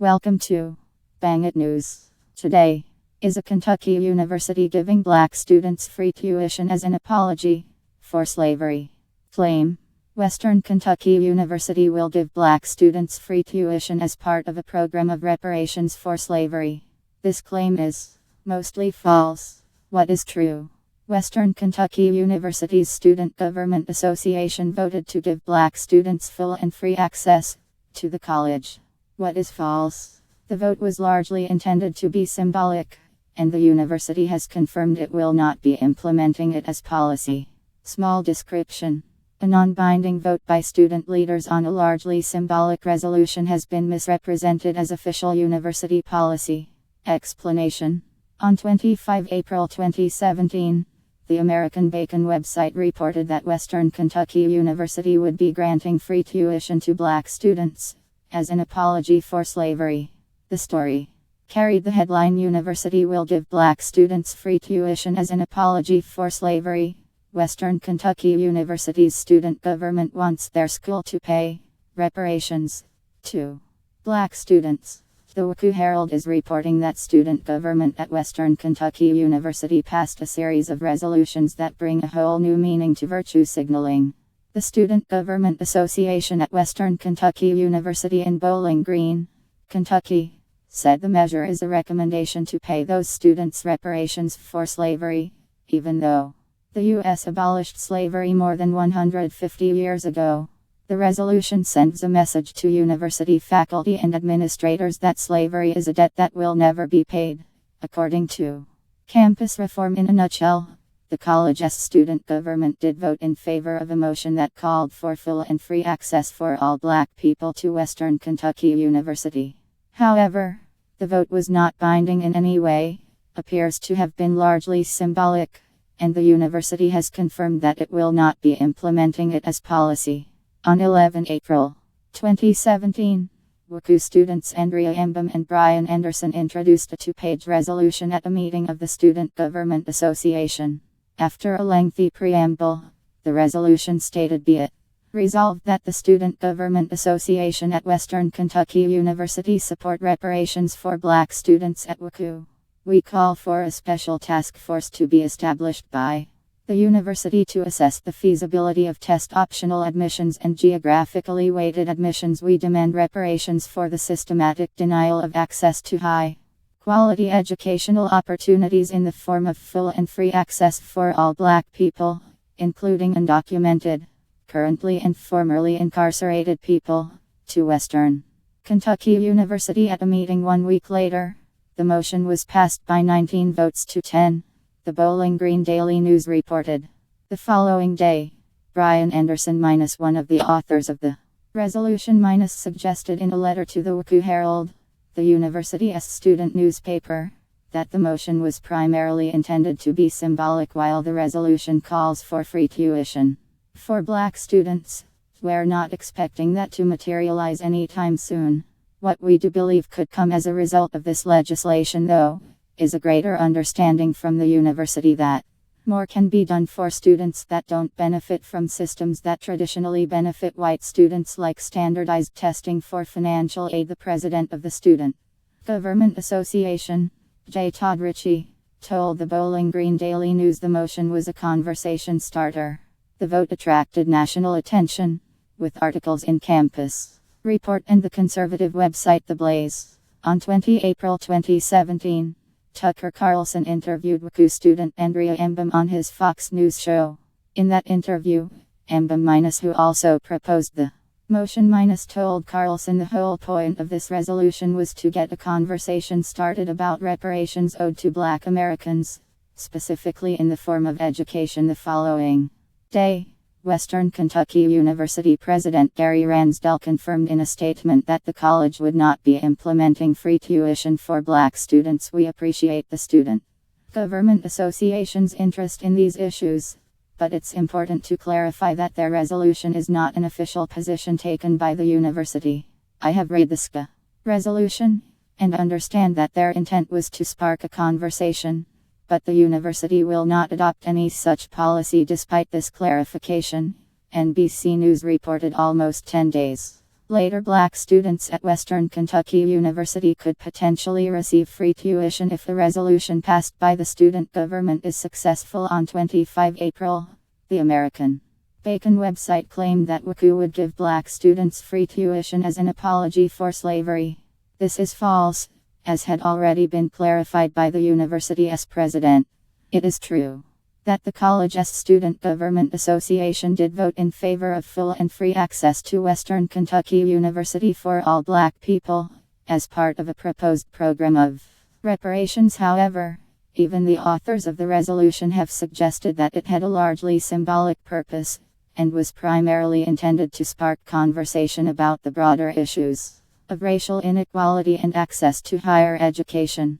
Welcome to Bang It News. Today, is a Kentucky university giving black students free tuition as an apology for slavery? Claim: Western Kentucky University will give black students free tuition as part of a program of reparations for slavery. This claim is mostly false. What is true? Western Kentucky University's Student Government Association voted to give black students full and free access to the college. What is false? The vote was largely intended to be symbolic, and the university has confirmed it will not be implementing it as policy. Small description: a non-binding vote by student leaders on a largely symbolic resolution has been misrepresented as official university policy. Explanation: on 25 April 2017, the American Bacon website reported that Western Kentucky University would be granting free tuition to black students as an apology for slavery. The story carried the headline, "University will give black students free tuition as an apology for slavery. Western Kentucky University's student government wants their school to pay reparations to black students." The Waco Herald is reporting that student government at Western Kentucky University passed a series of resolutions that bring a whole new meaning to virtue signaling. The Student Government Association at Western Kentucky University in Bowling Green, Kentucky, said the measure is a recommendation to pay those students reparations for slavery, even though the U.S. abolished slavery more than 150 years ago. The resolution sends a message to university faculty and administrators that slavery is a debt that will never be paid. According to Campus Reform in a Nutshell, the college's student government did vote in favor of a motion that called for full and free access for all black people to Western Kentucky University. However, the vote was not binding in any way, appears to have been largely symbolic, and the university has confirmed that it will not be implementing it as policy. On 11 April 2017, Waco students Andrea Embum and Brian Anderson introduced a two-page resolution at a meeting of the Student Government Association. After a lengthy preamble, the resolution stated, "Be it resolved that the Student Government Association at Western Kentucky University support reparations for black students at Waco. We call for a special task force to be established by the university to assess the feasibility of test-optional admissions and geographically weighted admissions. We demand reparations for the systematic denial of access to high-quality educational opportunities in the form of full and free access for all black people, including undocumented, currently and formerly incarcerated people, to Western Kentucky University." At a meeting 1 week later, the motion was passed by 19 votes to 10. The Bowling Green Daily News reported. The following day, Brian Anderson, one of the authors of the resolution, suggested in a letter to the Waco Herald, the university's student newspaper, that the motion was primarily intended to be symbolic while the resolution calls for free tuition for black students. "We're not expecting that to materialize anytime soon. What we do believe could come as a result of this legislation, though, is a greater understanding from the university that more can be done for students that don't benefit from systems that traditionally benefit white students, like standardized testing for financial aid." The president of the Student Government Association, J. Todd Ritchie, told the Bowling Green Daily News the motion was a conversation starter. The vote attracted national attention, with articles in Campus Report and the conservative website The Blaze. On 20 April 2017, Tucker Carlson interviewed Waco student Andrea Embum on his Fox News show. In that interview, Embum, who also proposed the motion, told Carlson the whole point of this resolution was to get a conversation started about reparations owed to black Americans, specifically in the form of education. The following day, Western Kentucky University President Gary Ransdell confirmed in a statement that the college would not be implementing free tuition for black students. "We appreciate the Student Government Association's interest in these issues, but it's important to clarify that their resolution is not an official position taken by the university. I have read the SCA resolution, and understand that their intent was to spark a conversation, but the university will not adopt any such policy despite this clarification," NBC News reported almost 10 days Later, black students at Western Kentucky University could potentially receive free tuition if the resolution passed by the student government is successful on 25 April. The American Bacon website claimed that WCU would give black students free tuition as an apology for slavery. This is false, as had already been clarified by the university's president. It is true that the college's Student Government Association did vote in favor of full and free access to Western Kentucky University for all black people, as part of a proposed program of reparations. However, even the authors of the resolution have suggested that it had a largely symbolic purpose, and was primarily intended to spark conversation about the broader issues of racial inequality and access to higher education.